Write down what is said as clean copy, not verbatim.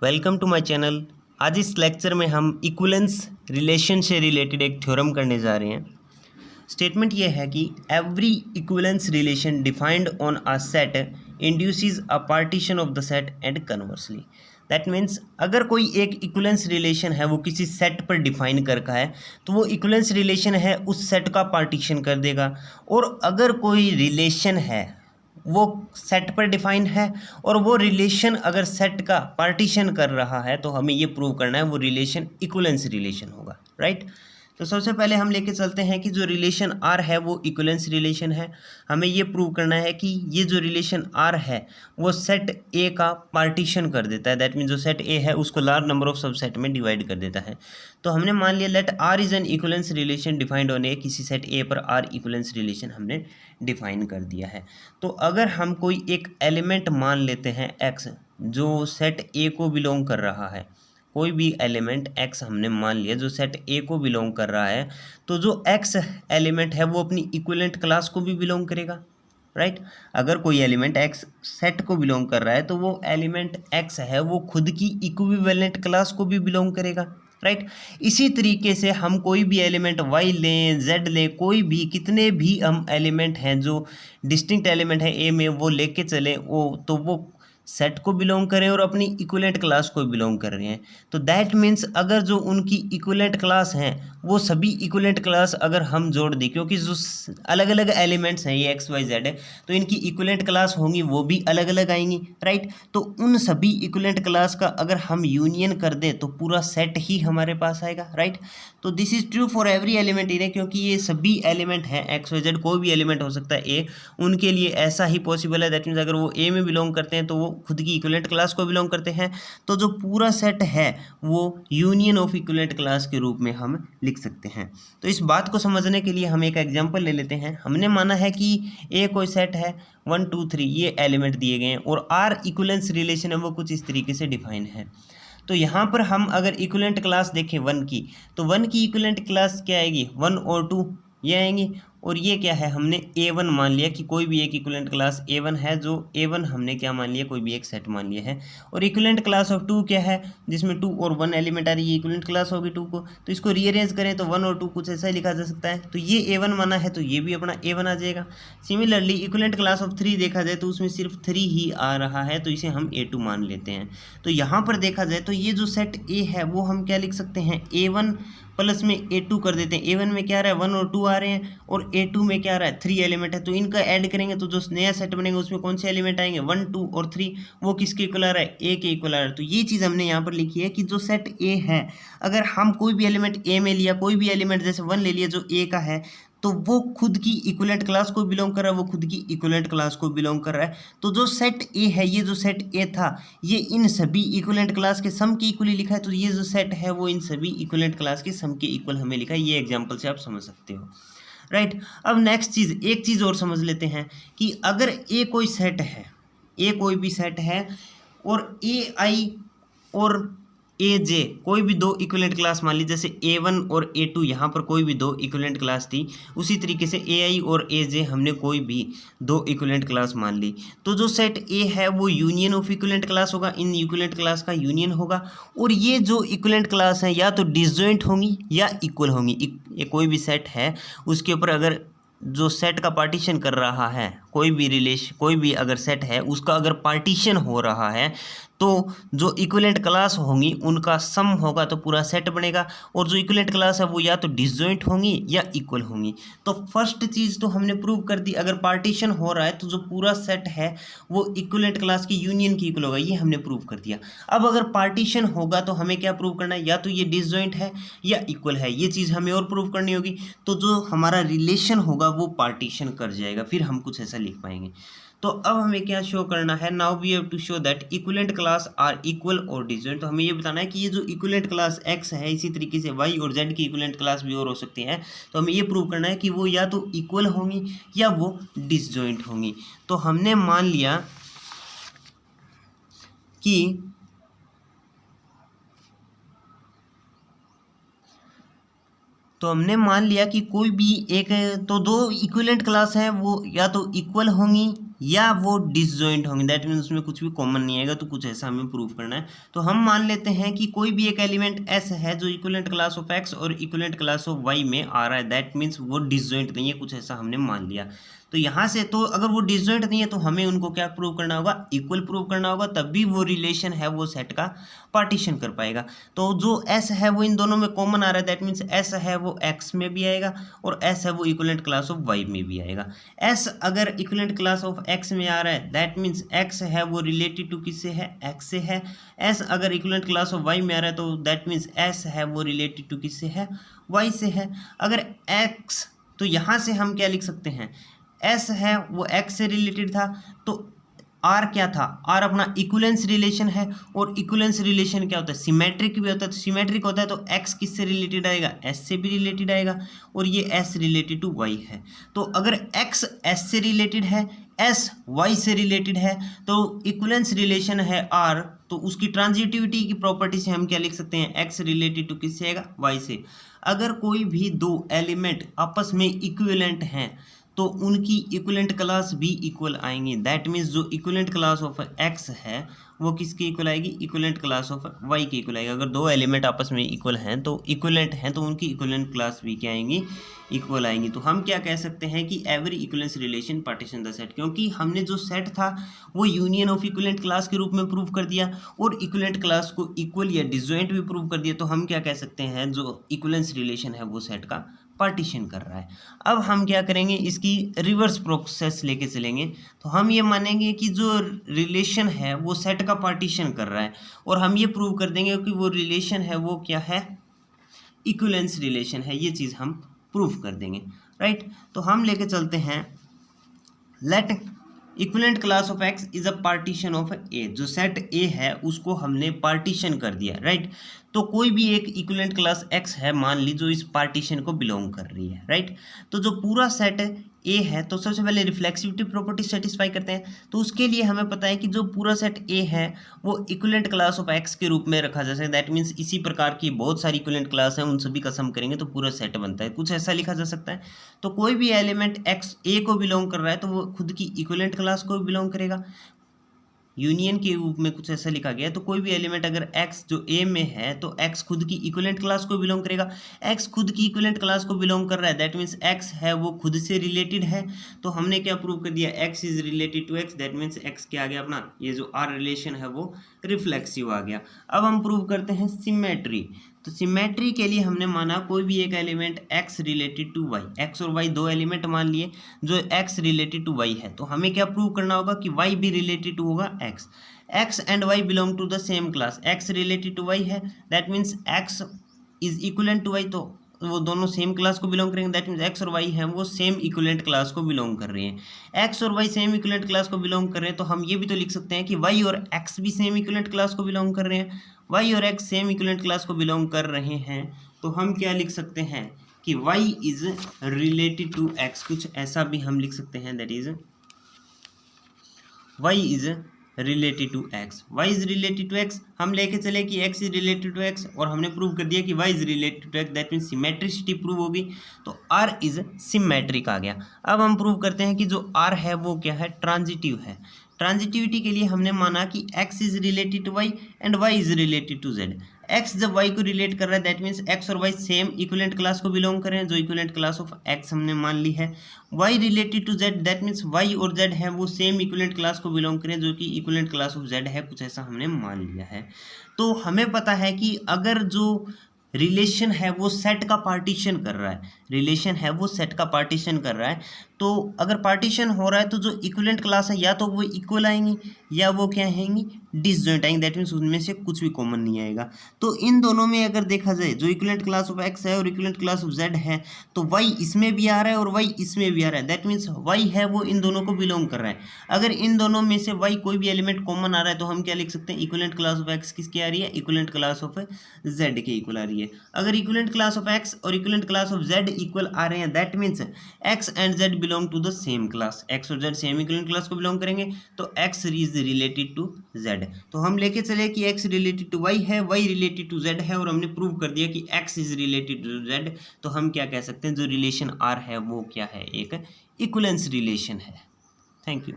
Welcome to my channel. आज इस lecture में हम इक्विवेलेंस रिलेशन से रिलेटेड एक थ्योरम करने जा रहे हैं। स्टेटमेंट ये है कि every equivalence relation defined on a set induces a partition of the set and conversely. That means अगर कोई एक इक्विवेलेंस रिलेशन है वो किसी सेट पर डिफाइन कर रखा है तो वो इक्विवेलेंस रिलेशन है उस सेट का पार्टीशन कर देगा। और अगर कोई रिलेशन है वो सेट पर डिफाइन है और वो रिलेशन अगर सेट का पार्टीशन कर रहा है तो हमें ये प्रूव करना है वो रिलेशन इक्विवेलेंस रिलेशन होगा, राइट। तो सबसे पहले हम लेके चलते हैं कि जो रिलेशन आर है वो इक्विवेलेंस रिलेशन है। हमें ये प्रूव करना है कि ये जो रिलेशन आर है वो सेट ए का पार्टीशन कर देता है। दैट मीन जो सेट ए है उसको लार्ज नंबर ऑफ सबसेट में डिवाइड कर देता है। तो हमने मान लिया let R is an equivalence relation defined on A, किसी सेट ए पर आर इक्विवेलेंस रिलेशन हमने डिफाइन कर दिया है। तो अगर हम कोई एक एलिमेंट मान लेते हैं एक्स जो सेट ए को बिलोंग कर रहा है, कोई भी एलिमेंट x हमने मान लिया जो सेट ए को बिलोंग कर रहा है, तो जो x एलिमेंट है वो अपनी इक्विवेलेंट क्लास को भी बिलोंग करेगा, राइट। अगर कोई एलिमेंट x सेट को बिलोंग कर रहा है तो वो एलिमेंट x है वो खुद की इक्विवेलेंट क्लास को भी बिलोंग करेगा, राइट। इसी तरीके से हम कोई भी एलिमेंट y लें, z लें, कोई भी कितने भी हम एलिमेंट हैं जो डिस्टिंक्ट एलिमेंट है a में वो लेके चले वो तो वो सेट को बिलोंग करें और अपनी इक्विवेलेंट क्लास को बिलोंग कर रहे हैं। तो दैट मीन्स अगर जो उनकी इक्विवेलेंट क्लास हैं वो सभी इक्विवेलेंट क्लास अगर हम जोड़ दें, क्योंकि जो अलग अलग एलिमेंट्स हैं ये एक्स वाई जेड है तो इनकी इक्विवेलेंट क्लास होंगी वो भी अलग अलग आएंगी, राइट। तो उन सभी इक्विवेलेंट क्लास का अगर हम यूनियन कर दें तो पूरा सेट ही हमारे पास आएगा, राइट। तो this is true for every element in A, क्योंकि ये सभी एलिमेंट हैं एक्स वाई जेड, कोई भी एलिमेंट हो सकता है ए, उनके लिए ऐसा ही पॉसिबल है। दैट मीन्स अगर वो ए में बिलोंग करते हैं तो वो खुद की इक्विवेलेंट क्लास को बिलोंग करते हैं, तो जो पूरा सेट है वो यूनियन ऑफ इक्विवेलेंट क्लास के रूप में हम लिख सकते हैं। तो इस बात को समझने के लिए हम एक एग्जांपल ले लेते हैं। हमने माना है कि ए कोई सेट है 1 2 3 ये एलिमेंट दिए गए हैं और आर इक्विवेलेंस रिलेशन है वो कुछ इस तरीके से डिफाइन है। तो यहाँ पर हम अगर इक्विवेलेंट क्लास देखें 1 की तो 1 की इक्विवेलेंट क्लास क्या आएगी 1 और 2 ये आएंगी। और ये क्या है हमने A1 मान लिया कि कोई भी एक इक्विवेलेंट क्लास A1 है, जो A1 हमने क्या मान लिया कोई भी एक सेट मान लिया है। और इक्विवेलेंट क्लास ऑफ 2 क्या है जिसमें 2 और 1 एलिमेंट आ रही है, इक्विवेलेंट क्लास होगी 2 को। तो इसको रीअरेंज करें तो 1 और 2 कुछ ऐसा ही लिखा जा सकता है। तो ये A1 माना है तो ये भी अपना A1 आ जाएगा। सिमिलरली इक्विवेलेंट क्लास ऑफ 3 देखा जाए तो उसमें सिर्फ 3 ही आ रहा है तो इसे हम A2 मान लेते हैं। तो यहाँ पर देखा जाए तो ये जो सेट A है वो हम क्या लिख सकते हैं A1 प्लस में A2 कर देते हैं। A1 में क्या आ रहा है 1 और 2 आ रहे हैं और A2 में क्या आ रहा है 3 एलिमेंट है, तो इनका ऐड करेंगे तो जो नया सेट बनेगा उसमें कौन से एलिमेंट आएंगे 1 2 और 3, वो किसके इक्वल आ रहा है A के इक्वल आ रहा है। तो ये चीज़ हमने यहाँ पर लिखी है कि जो सेट A है अगर हम कोई भी एलिमेंट A में लिया, कोई भी एलिमेंट जैसे 1 ले लिया जो A का है तो वो खुद की इक्विवेलेंट क्लास को बिलोंग कर रहा है, वो खुद की इक्विवेलेंट क्लास को बिलोंग कर रहा है। तो जो सेट ए है ये जो सेट ए था ये इन सभी इक्विवेलेंट क्लास के सम के इक्वली लिखा है, तो ये जो सेट है वो इन सभी इक्विवेलेंट क्लास के सम के इक्वल हमें लिखा है। ये एग्जाम्पल से आप समझ सकते हो, राइट। अब नेक्स्ट चीज़ एक चीज़ और समझ लेते हैं कि अगर ए कोई सेट है, ए कोई भी सेट है और ए आई और ए जे कोई भी दो इक्विवेलेंट क्लास मान ली, जैसे A1 और A2 यहाँ पर कोई भी दो इक्विवेलेंट क्लास थी, उसी तरीके से AI और AJ हमने कोई भी दो इक्विवेलेंट क्लास मान ली। तो जो सेट A है वो यूनियन ऑफ इक्विवेलेंट क्लास होगा, इन इक्विवेलेंट क्लास का यूनियन होगा। और ये जो इक्विवेलेंट क्लास है या तो डिसजॉइंट होंगी या इक्वल होंगी। ये कोई भी सेट है उसके ऊपर अगर जो सेट का पार्टीशन कर रहा है, कोई भी अगर सेट है उसका अगर पार्टीशन हो रहा है तो जो इक्विवेलेंट क्लास होंगी उनका सम होगा तो पूरा सेट बनेगा। और जो इक्विवेलेंट क्लास है वो या तो डिसजॉइंट होंगी या इक्वल होंगी। तो फर्स्ट चीज़ तो हमने प्रूव कर दी, अगर पार्टीशन हो रहा है तो जो पूरा सेट है वो इक्विवेलेंट क्लास की यूनियन की इक्वल होगा, ये हमने प्रूव कर दिया। अब अगर पार्टीशन होगा तो हमें क्या प्रूव करना है, या तो ये डिसजॉइंट है या इक्वल है, ये चीज़ हमें और प्रूव करनी होगी। तो जो हमारा रिलेशन होगा वो पार्टीशन कर जाएगा, फिर हम कुछ ऐसा लिख पाएंगे। तो अब हमें क्या शो करना है, now we have to show that equivalent class are equal और डिसजॉइंट। तो हमें ये बताना है कि ये जो इक्विवेलेंट क्लास x है इसी तरीके से y और z की इक्विवेलेंट क्लास भी और हो सकती है। तो हमें ये प्रूव करना है कि वो या तो इक्वल होंगी या वो डिसजॉइंट होंगी। तो हमने मान लिया कि कोई भी एक, तो दो इक्विवेलेंट क्लास है वो या तो इक्वल होंगी या वो डिसजॉइंट होंगे, दैट मीन्स उसमें कुछ भी कॉमन नहीं आएगा, तो कुछ ऐसा हमें प्रूव करना है। तो हम मान लेते हैं कि कोई भी एक एलिमेंट एस है जो इक्विवेलेंट क्लास ऑफ एक्स और इक्विवेलेंट क्लास ऑफ वाई में आ रहा है, दैट मीन्स वो डिसजॉइंट नहीं है, कुछ ऐसा हमने मान लिया। तो यहाँ से तो अगर वो डिसजॉइंट नहीं है तो हमें उनको क्या प्रूव करना होगा, इक्वल प्रूव करना होगा, तब भी वो रिलेशन है वो सेट का पार्टीशन कर पाएगा। तो जो एस है वो इन दोनों में कॉमन आ रहा है, दैट मीन्स एस है वो एक्स में भी आएगा और एस है वो इक्विवेलेंट क्लास ऑफ वाई में भी आएगा। एस अगर इक्विवेलेंट क्लास ऑफ एक्स में आ रहा है, दैट मीन्स एक्स है वो रिलेटेड टू किससे है, एक्स से है। एस अगर इक्विवेलेंट क्लास ऑफ वाई में आ रहा है तो दैट मीन्स एस है वो रिलेटेड टू किससे है, वाई से है। अगर एक्स, तो यहाँ से हम क्या लिख सकते हैं, एस है वो एक्स से रिलेटेड था, तो आर क्या था, आर अपना इक्विवेलेंस रिलेशन है, और इक्विवेलेंस रिलेशन क्या होता है, सिमेट्रिक भी होता है। तो सिमेट्रिक होता है तो एक्स किससे रिलेटेड आएगा, एस से भी रिलेटेड आएगा, और ये एस रिलेटेड टू वाई है। तो अगर एक्स एस से रिलेटेड है, एस वाई से रिलेटेड है, तो इक्विवेलेंस रिलेशन है आर, तो उसकी ट्रांजिटिविटी की प्रॉपर्टी से हम क्या लिख सकते हैं, एक्स रिलेटेड टू किससे आएगा, वाई से। अगर कोई भी दो एलिमेंट आपस में इक्विवेलेंट हैं तो उनकी इक्विवेलेंट क्लास भी इक्वल आएंगी, दैट मीन्स जो इक्विवेलेंट क्लास ऑफ एक्स है वो किसकी इक्वल आएगी, इक्विवेलेंट क्लास ऑफ वाई की इक्वल आएगी। अगर दो एलिमेंट आपस में इक्वल हैं तो इक्विवेलेंट हैं तो उनकी इक्विवेलेंट क्लास भी क्या आएंगी, इक्वल आएंगी। तो हम क्या कह सकते हैं कि every equivalence relation partition the set, क्योंकि हमने जो सेट था वो यूनियन ऑफ इक्विवेलेंट क्लास के रूप में प्रूव कर दिया और इक्विवेलेंट क्लास को इक्वल या डिसजॉइंट भी प्रूव कर दिया। तो हम क्या कह सकते हैं, जो इक्विवेलेंस रिलेशन है वो सेट का पार्टीशन कर रहा है। अब हम क्या करेंगे, इसकी रिवर्स प्रोसेस लेके चलेंगे। तो हम ये मानेंगे कि जो रिलेशन है वो सेट का पार्टीशन कर रहा है, और हम ये प्रूव कर देंगे कि वो रिलेशन है वो क्या है, इक्विवेलेंस रिलेशन है। ये चीज़ हम प्रूव कर देंगे, राइट। तो हम लेके चलते हैं, let equivalent class of x is a partition of A. जो सेट ए है उसको हमने पार्टीशन कर दिया, राइट। तो कोई भी एक इक्विवेलेंट क्लास एक्स है मान ली जो इस पार्टीशन को बिलोंग कर रही है, राइट। तो जो पूरा सेट ए है, तो सबसे पहले रिफ्लेक्सिविटी प्रॉपर्टी सेटिस्फाई करते हैं। तो उसके लिए हमें पता है कि जो पूरा सेट ए है वो इक्विवेलेंट क्लास ऑफ एक्स के रूप में रखा जा सकता है, दैट मीन्स इसी प्रकार की बहुत सारी इक्विवेलेंट क्लास हैं, उन सभी का सम करेंगे तो पूरा सेट बनता है। कुछ ऐसा लिखा जा सकता है, तो कोई भी एलिमेंट एक्स ए को बिलोंग कर रहा है तो वो खुद की इक्विवेलेंट क्लास को बिलोंग करेगा, यूनियन के रूप में कुछ ऐसा लिखा गया है। तो कोई भी एलिमेंट अगर x जो a में है तो x खुद की इक्विवेलेंट क्लास को बिलोंग करेगा, x खुद की इक्विवेलेंट क्लास को बिलोंग कर रहा है, दैट मीन्स x है वो खुद से रिलेटेड है। तो हमने क्या प्रूव कर दिया, x is related to x, that means x क्या आ गया अपना, ये जो r रिलेशन है वो रिफ्लेक्सिव आ गया। अब हम प्रूव करते हैं सिमेट्री। तो सिमेट्री के लिए हमने माना कोई भी एक element x related to y, x और y दो एलिमेंट मान लिए जो x रिलेटेड टू y है। तो हमें क्या प्रूव करना होगा कि y भी रिलेटेड टू होगा x, x and y belong to the same class, x related to y है, that means x is equivalent to y, तो वो दोनों सेम क्लास को बिलोंग करेंगे, दैट मीन्स एक्स और वाई हैं वो सेम इक्विवेलेंट क्लास को बिलोंग कर रहे हैं। एक्स और वाई सेम इक्विवेलेंट क्लास को बिलोंग कर रहे हैं तो हम ये भी तो लिख सकते हैं कि वाई और एक्स भी सेम इक्विवेलेंट क्लास को बिलोंग कर रहे हैं। वाई और एक्स सेम इक्विवेलेंट क्लास को बिलोंग कर रहे हैं तो हम क्या लिख सकते हैं कि Y is related to X, कुछ ऐसा भी हम लिख सकते हैं, that is Y is related to X. Y is related to X हम लेके चले कि X is related to X, और हमने प्रूव कर दिया कि Y is related to X, that means symmetricity prove होगी, तो आर इज सिमेट्रिक आ गया। अब हम प्रूव करते हैं कि जो आर है वो क्या है, ट्रांजिटिव है। ट्रांजिटिविटी के लिए हमने माना कि x is related to y and y is related to z। x जब y को रिलेट कर रहा है दैट मीन्स x और y सेम इक्विवेलेंट क्लास को बिलोंग कर रहे हैं, जो इक्विवेलेंट क्लास ऑफ x हमने मान ली है। y related to z that means y और z है वो सेम इक्विवेलेंट क्लास को बिलोंग करें जो कि इक्विवेलेंट क्लास ऑफ z है, कुछ ऐसा हमने मान लिया है। तो हमें पता है कि अगर जो रिलेशन है वो सेट का पार्टीशन कर रहा है, रिलेशन है वो सेट का पार्टीशन कर रहा है, तो अगर पार्टीशन हो रहा है तो जो इक्विवेलेंट क्लास है या तो वो इक्वल आएंगी या वो क्या आएंगी, डिसजॉइंट आएंगी, दैट मीन्स उनमें से कुछ भी कॉमन नहीं आएगा। तो इन दोनों में अगर देखा जाए जो इक्विवेलेंट क्लास ऑफ एक्स है और इक्विवेलेंट क्लास ऑफ जेड है तो वाई इसमें भी आ रहा है और वाई इसमें भी आ रहा है, दैट मीन्स वाई है वो इन दोनों को बिलोंग कर रहा है। अगर इन दोनों में से वाई कोई भी एलिमेंट कॉमन आ रहा है तो हम क्या लिख सकते हैं, इक्विवेलेंट क्लास ऑफ एक्स किसकी आ रही है, इक्विवेलेंट क्लास ऑफ जेड के इक्वल आ रही है। अगर इक्विवेलेंट क्लास ऑफ एक्स और equivalent class of z equal आ रहे हैं that means x and z belong to the same class, x और जेड सेम इक्विवेलेंट क्लास को बिलोंग करेंगे तो x is related to Z. तो हम लेके चले कि एक्स रिलेटेड टू वाई है, वाई रिलेटेड टू जेड है, और हमने प्रूव कर दिया कि X is related to Z. तो हम क्या कह सकते हैं, जो रिलेशन आर है वो क्या है, एक इक्विवेलेंस रिलेशन है। Thank you.